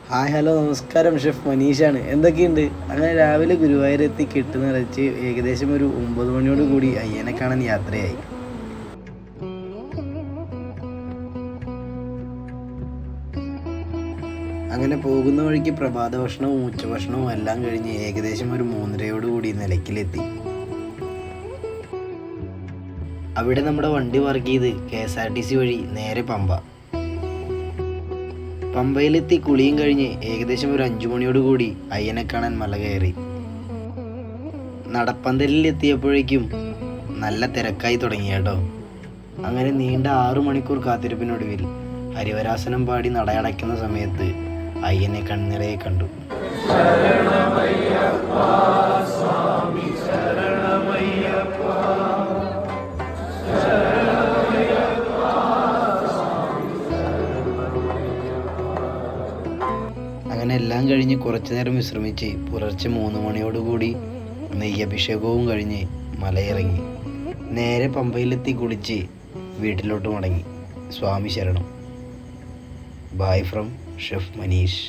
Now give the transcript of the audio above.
Hi hello നമസ്കാരം, chef മനീഷാണ്. എന്തൊക്കെയുണ്ട്? അങ്ങനെ രാവിലെ ഗുരുവായൂരെത്തി കെട്ട് നിറച്ച് ഏകദേശം ഒരു 9 മണിയോട് കൂടി അയ്യനെ കാണാൻ യാത്രയായി. അങ്ങനെ പോകുന്ന വഴിക്ക് പ്രഭാത ഭക്ഷണവും ഉച്ചഭക്ഷണവും എല്ലാം കഴിഞ്ഞ് ഏകദേശം ഒരു 3:30 കൂടി നിലയ്ക്കലെത്തി. അവിടെ നമ്മുടെ വണ്ടി പാർക്ക് ചെയ്ത് KSRTC വഴി നേരെ പമ്പയിലെത്തി കുളിയും കഴിഞ്ഞ് ഏകദേശം ഒരു 5 മണിയോട് കൂടി അയ്യനെ കാണാൻ മല കയറി. നടപ്പന്തലിൽ എത്തിയപ്പോഴേക്കും നല്ല തിരക്കായി തുടങ്ങി കേട്ടോ. അങ്ങനെ നീണ്ട 6 മണിക്കൂർ കാത്തിരിപ്പിനൊടുവിൽ ഹരിവരാസനം പാടി നടയടയ്ക്കുന്ന സമയത്ത് അയ്യനെ കണ്ണിറയെ കണ്ടു. അങ്ങനെ എല്ലാം കഴിഞ്ഞ് കുറച്ചു നേരം വിശ്രമിച്ച് പുലർച്ചെ 3 മണിയോടുകൂടി നെയ്യഭിഷേകവും കഴിഞ്ഞ് മലയിറങ്ങി നേരെ പമ്പയിലെത്തി കുളിച്ച് വീട്ടിലോട്ട് മടങ്ങി. സ്വാമി ശരണം. Bye from chef Manish.